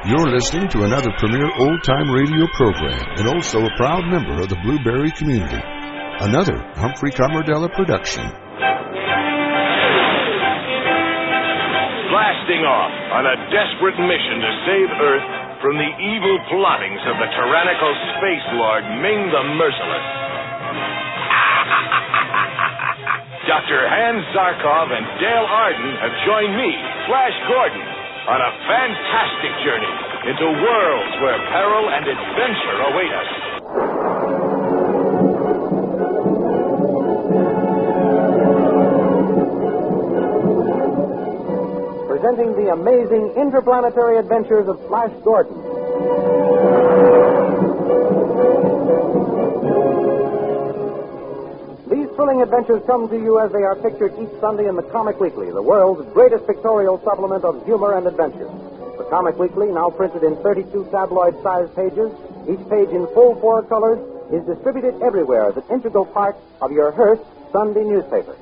You're listening to another premier old-time radio program and also a proud member of the Blueberry community. Another Humphrey Camardella production. Blasting off on a desperate mission to save Earth from the evil plottings of the tyrannical space lord Ming the Merciless. Dr. Hans Zarkov and Dale Arden have joined me, Flash Gordon, on a fantastic journey into worlds where peril and adventure await us. Presenting the amazing interplanetary adventures of Flash Gordon. These thrilling adventures come to you as they are pictured each Sunday in the Comic Weekly, the world's greatest pictorial supplement of humor and adventure. The Comic Weekly, now printed in 32 tabloid-sized pages, each page in full 4 colors, is distributed everywhere as an integral part of your Hearst Sunday newspaper.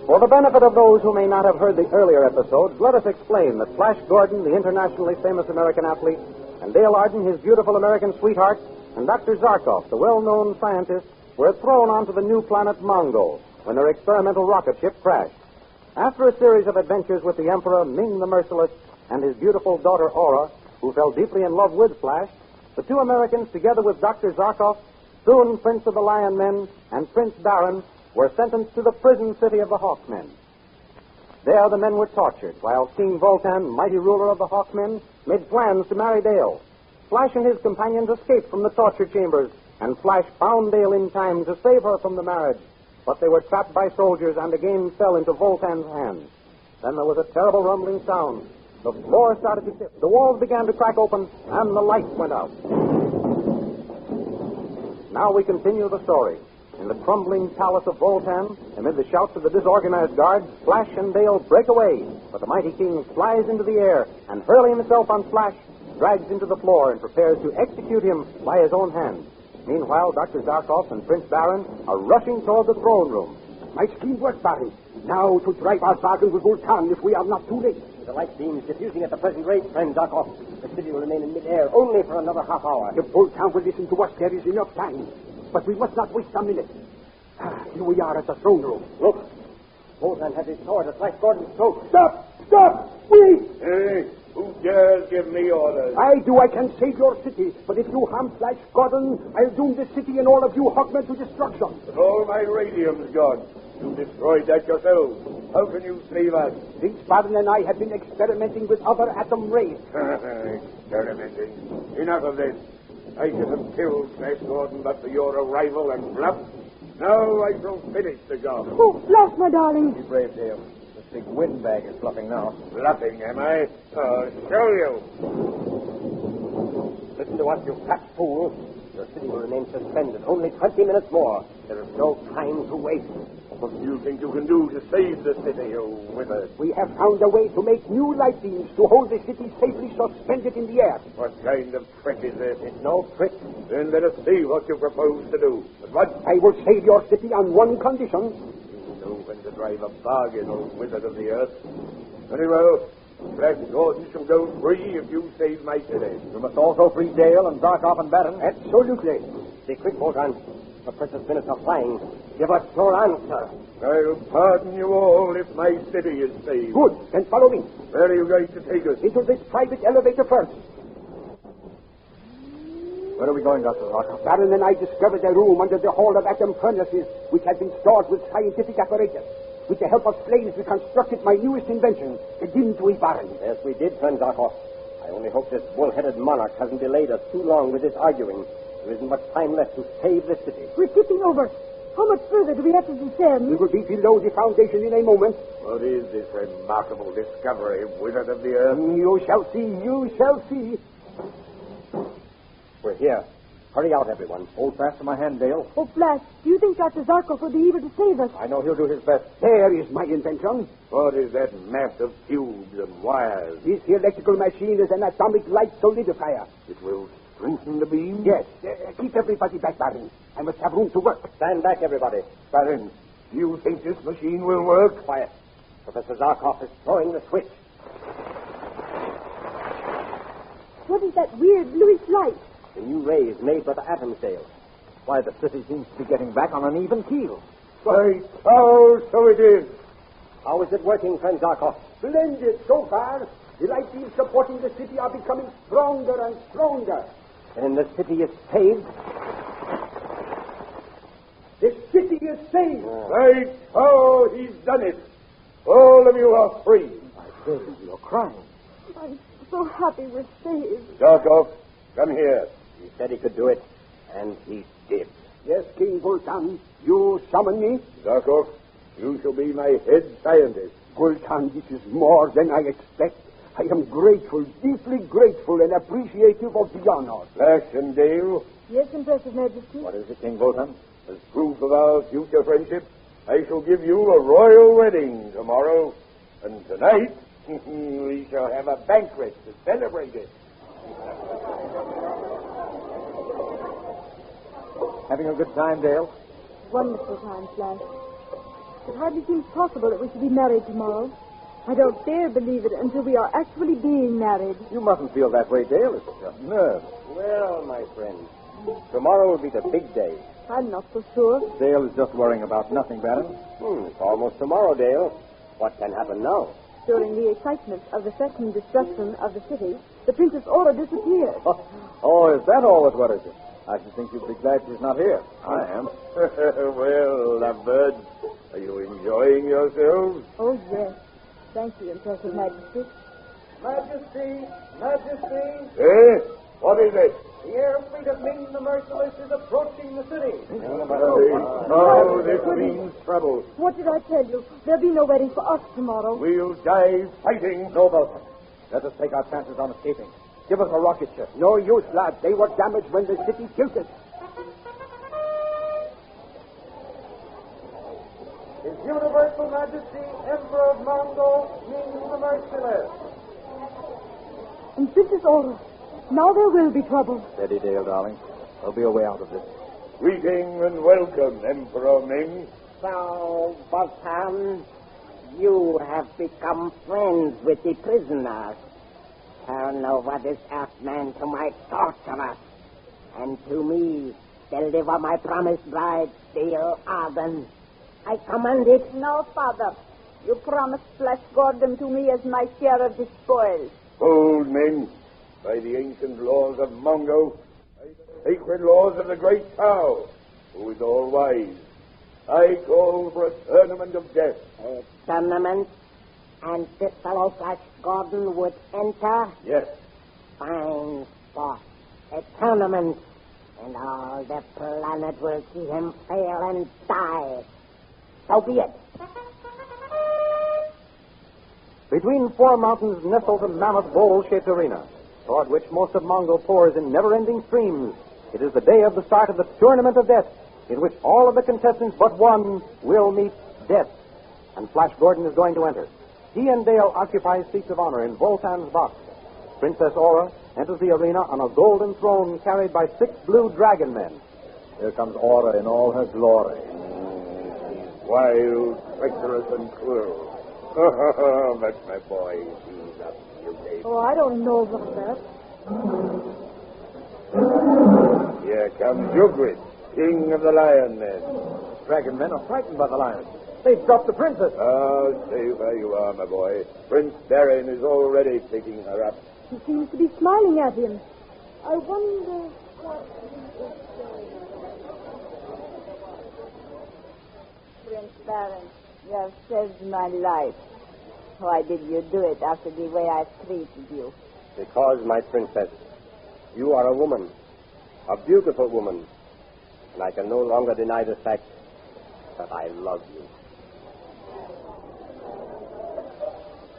For the benefit of those who may not have heard the earlier episodes, let us explain that Flash Gordon, the internationally famous American athlete, and Dale Arden, his beautiful American sweetheart, and Dr. Zarkov, the well-known scientist, were thrown onto the new planet Mongo when their experimental rocket ship crashed. After a series of adventures with the Emperor Ming the Merciless and his beautiful daughter Aura, who fell deeply in love with Flash, the two Americans, together with Dr. Zarkov, soon Prince of the Lion Men, and Prince Baron, were sentenced to the prison city of the Hawkmen. There the men were tortured, while King Voltan, mighty ruler of the Hawkmen, made plans to marry Dale. Flash and his companions escaped from the torture chambers, and Flash found Dale in time to save her from the marriage. But they were trapped by soldiers and again fell into Voltan's hands. Then there was a terrible rumbling sound. The floor started to tip, the walls began to crack open, and the lights went out. Now we continue the story. In the crumbling palace of Voltan, amid the shouts of the disorganized guards, Flash and Dale break away, but the mighty king flies into the air and, hurling himself on Flash, drags him to the floor and prepares to execute him by his own hand. Meanwhile, Dr. Zarkov and Prince Baron are rushing toward the throne room. My scheme works, Barry. Now to drive our bargain with Voltan if we are not too late. With the light beams diffusing at the present rate, friend Zarkov, the city will remain in midair only for another half hour. If Voltan will listen to us, there is enough time. But we must not waste a minute. Here we are at the throne room. Look. Voltan has his sword at Flash Gordon's throat. Stop! Stop! Wait! Hey, who dares give me orders? I do. I can save your city. But if you harm Flash Gordon, I'll doom the city and all of you Hawkmen to destruction. But all my radium's gone. You destroyed that yourselves. How can you save us? Prince Baron and I have been experimenting with other atom rays. Experimenting. Enough of this. I should have killed Flash Gordon but for your arrival and bluff. Now I shall finish the job. Oh, Flash, my darling. Be brave, Dale. This big windbag is bluffing now. Bluffing, am I? I'll show you. Listen to us, you fat fool. Your city will remain suspended. Only 20 minutes more. There is no time to waste. What do you think you can do to save the city, you wizard? We have found a way to make new light beams to hold the city safely suspended in the air. What kind of trick is this? It's no trick. Then let us see what you propose to do. But what? I will save your city on one condition. You know when to drive a bargain, old wizard of the earth. Very well. Flash Gordon shall go free if you save my city. You must also free Dale and Zarkov and Baron. Absolutely. Be quick, Voltan. The precious minutes are flying. Give us your answer. I'll pardon you all if my city is saved. Good. Then follow me. Where are you going to take us? Into this private elevator first. Where are we going, Dr. Zarkov? Baron and I discovered a room under the Hall of Atom Furnaces which had been stored with scientific apparatus. With the help of slaves, we constructed my newest invention, the Didn't-we, Baron? Yes, we did, friend Zarkov. I only hope this bull-headed monarch hasn't delayed us too long with this arguing. There isn't much time left to save this city. We're tipping over. How much further do we have to descend? We will be below the foundation in a moment. What is this remarkable discovery, wizard of the earth? You shall see. You shall see. We're here. Hurry out, everyone. Hold fast to my hand, Dale. Oh, Flash, do you think Dr. Zarkov will be able to save us? I know he'll do his best. There is my invention. What is that mass of tubes and wires? This electrical machine is an atomic light solidifier. It will strengthen the beam? Yes. Keep everybody back, Baron. I must have room to work. Stand back, everybody. Baron, Do you think this machine will work? Quiet. Professor Zarkov is throwing the switch. What is that weird bluish light? The new rays made by the atom sail. Why, the city seems to be getting back on an even keel. By Charles, so it is. How is it working, friend Zarkov? Splendid so far. The light beams supporting the city are becoming stronger and stronger. And the city is saved? The city is saved. By Charles, he's done it. All of you are free. You're crying. I'm so happy we're saved. Zarkov, come here. He said he could do it, and he did. Yes, King Vulcan, you summon me? Zarkov, you shall be my head scientist. Vulcan, this is more than I expect. I am grateful, deeply grateful and appreciative of the honor. Flash and Dale, Yes, Impressive Majesty. What is it, King Vulcan? as proof of our future friendship, I shall give you a royal wedding tomorrow. And tonight, we shall have a banquet to celebrate it. Having a good time, Dale? Wonderful time, Flash. It hardly seems possible that we should be married tomorrow. I don't dare believe it until we are actually being married. You mustn't feel that way, Dale. It's just nerves. Well, my friend, tomorrow will be the big day. I'm not so sure. Dale is just worrying about nothing, Baron. It's almost tomorrow, Dale. What can happen now? During the excitement of the threatened destruction of the city, the Princess Aura disappeared. Oh, is that all that worries you? I should think you'd be glad she's not here. I am. Well, lovebirds, are you enjoying yourselves? Oh, yes. Thank you, Impressive Majesty. Majesty! Majesty! Eh? What is it? The air fleet of Ming the Merciless is approaching the city. Oh, this means trouble. What did I tell you? There'll be no wedding for us tomorrow. We'll die fighting. No, Vulcan. Let us take our chances on escaping. Give us a rocket ship. No use, lad. They were damaged when the city tilted. His Universal Majesty, Emperor of Mongol, Ming the Merciless. And Princess Aura, now there will be trouble. Steady, Dale, darling. There'll be a way out of this. Greeting and welcome, Emperor Ming. So, Vulcan, you have become friends with the prisoners. Turn over this Earthman to my torturers, and to me deliver my promised bride, Dale Arden. I command it. No, Father. You promised Flash Gordon to me as my share of the spoils. Old men, by the ancient laws of Mongo, by the sacred laws of the great Tao, who is all wise, I call for a tournament of death. A tournament? And this fellow Flash Gordon would enter? Yes. Fine sport. A tournament. And all the planet will see him fail and die. So be it. Between four mountains nestled a mammoth bowl-shaped arena, toward which most of Mongol pours in never-ending streams. It is the day of the start of the Tournament of Death, in which all of the contestants but one will meet death. And Flash Gordon is going to enter. He and Dale occupy seats of honor in Vulcan's box. Princess Aura enters the arena on a golden throne carried by 6 blue dragon men. Here comes Aura in all her glory. Wild, treacherous, and cruel. But my boy, he's up to you, Oh, I don't know about that. Here comes Ugrid, king of the lion men. Dragon men are frightened by the lions. They've dropped the princess. Oh, stay where you are, my boy. Prince Baron is already picking her up. She seems to be smiling at him. I wonder what he is saying. Prince Baron, you have saved my life. Why did you do it after the way I treated you? Because, my princess, you are a woman, a beautiful woman, and I can no longer deny the fact that I love you.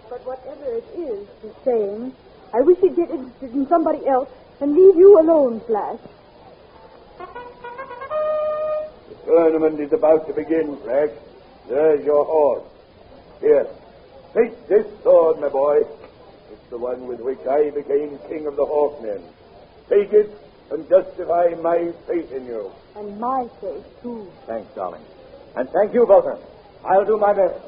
But whatever it is he's saying, I wish he'd get interested in somebody else and leave you alone, Flash. The tournament is about to begin, Flash. There's your horse. Here, take this sword, my boy. It's the one with which I became king of the horsemen. Take it and justify my faith in you. And my faith, too. Thanks, darling. And thank you, Vulcan. I'll do my best.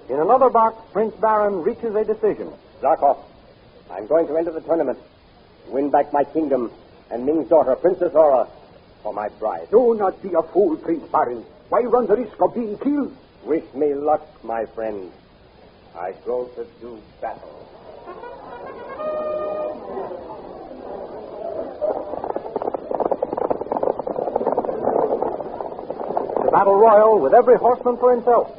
In another box, Prince Baron reaches a decision. Zarkov, I'm going to enter the tournament, win back my kingdom, and Ming's daughter, Princess Aura, for my bride. Do not be a fool, Prince Baron. Why run the risk of being killed? Wish me luck, my friend. I go to do battle. The battle royal with every horseman for himself.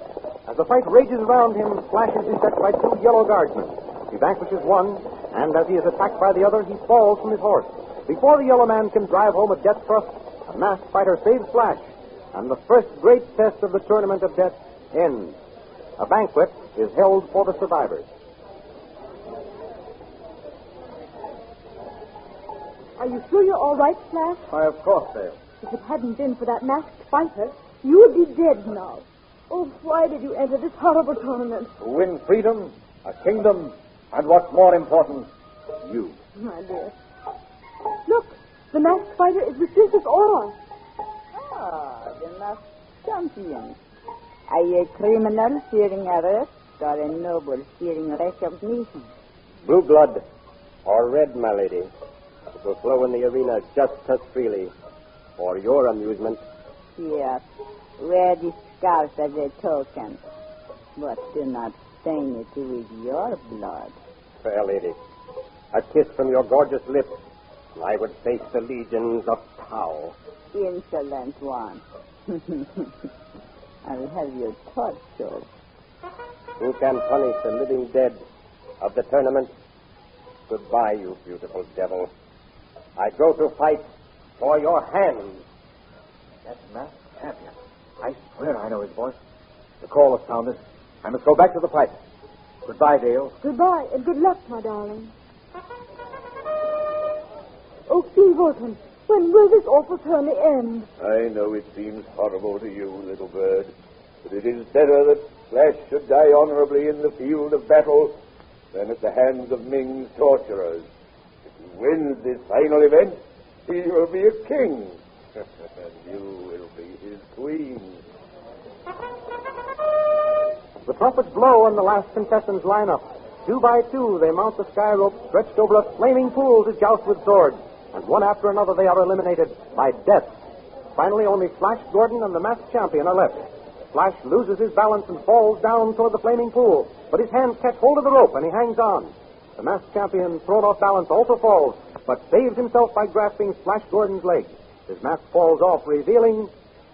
As the fight rages around him, Flash is beset by two yellow guardsmen. He vanquishes one, and as he is attacked by the other, he falls from his horse. Before the yellow man can drive home a death thrust, a masked fighter saves Flash, and the first great test of the Tournament of Death ends. A banquet is held for the survivors. Are you sure you're all right, Flash? Why, of course, Dale. If it hadn't been for that masked fighter, you would be dead now. Oh, why did you enter this horrible tournament? To win freedom, a kingdom, and what's more important, you. My dear. Look, the masked fighter is with Princess Aura. Ah, the masked champion. Are you a criminal fearing arrest or a noble fearing recognition? Blue blood or red, my lady. It will flow in the arena just as freely. For your amusement. Yes. Wear this scarf as a token. But do not stain it with your blood. Fair lady, a kiss from your gorgeous lips, and I would face the legions of Tau. Insolent one. I'll have you tortured. Who can punish the living dead of the tournament? Goodbye, you beautiful devil. I go to fight for your hand. That masked champion. I swear I know his voice. The call has sounded. I must go back to the fight. Goodbye, Dale. Goodbye, and good luck, my darling. Oh, King Vulcan, when will this awful tourney end? I know it seems horrible to you, little bird, but it is better that Flash should die honorably in the field of battle than at the hands of Ming's torturers. If he wins this final event, he will be a king, and you will be his queen. The trumpets blow and the last contestants line up. 2 by 2, they mount the sky rope stretched over a flaming pool to joust with swords. And one after another, they are eliminated by death. Finally, only Flash Gordon and the masked champion are left. Flash loses his balance and falls down toward the flaming pool. But his hands catch hold of the rope and he hangs on. The masked champion, thrown off balance, also falls, but saves himself by grasping Flash Gordon's leg. His mask falls off, revealing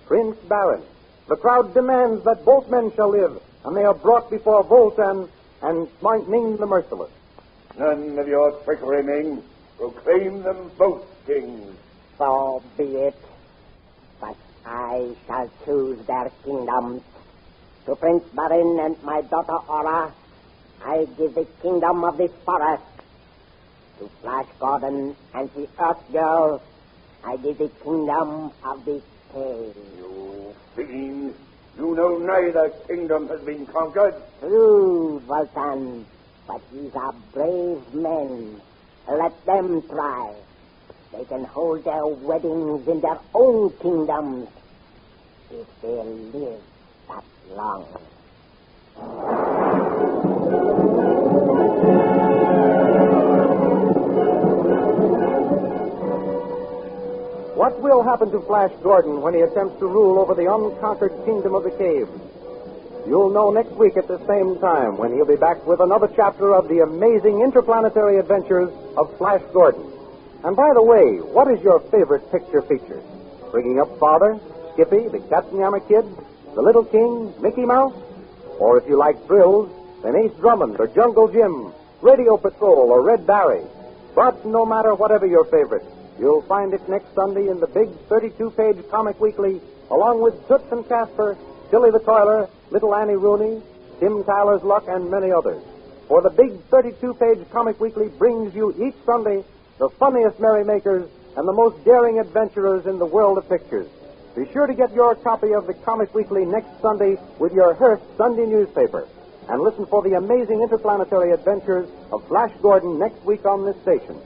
Prince Baron. The crowd demands that both men shall live, and they are brought before Voltan and Ming the Merciless. None of your trickery, Ming. Proclaim them both kings. So be it. But I shall choose their kingdoms. To Prince Barin and my daughter Aura, I give the kingdom of this forest. To Flash Gordon and the Earth Girl, I give the kingdom of this cave. You fiend! You know neither kingdom has been conquered. True, Voltan, but these are brave men. Let them try. They can hold their weddings in their own kingdoms if they live that long. What will happen to Flash Gordon when he attempts to rule over the unconquered kingdom of the cave? You'll know next week at the same time when he'll be back with another chapter of the amazing interplanetary adventures of Flash Gordon. And by the way, what is your favorite picture feature? Bringing Up Father, Skippy, the Katzenjammer Kid, The Little King, Mickey Mouse? Or if you like thrills, then Ace Drummond or Jungle Jim, Radio Patrol or Red Barry. But no matter whatever your favorite, you'll find it next Sunday in the big 32-page comic weekly, along with Toots and Casper, Tilly the Toiler, Little Annie Rooney, Tim Tyler's Luck, and many others. For the big 32-page comic weekly brings you each Sunday the funniest merrymakers and the most daring adventurers in the world of pictures. Be sure to get your copy of the comic weekly next Sunday with your Hearst Sunday newspaper. And listen for the amazing interplanetary adventures of Flash Gordon next week on this station.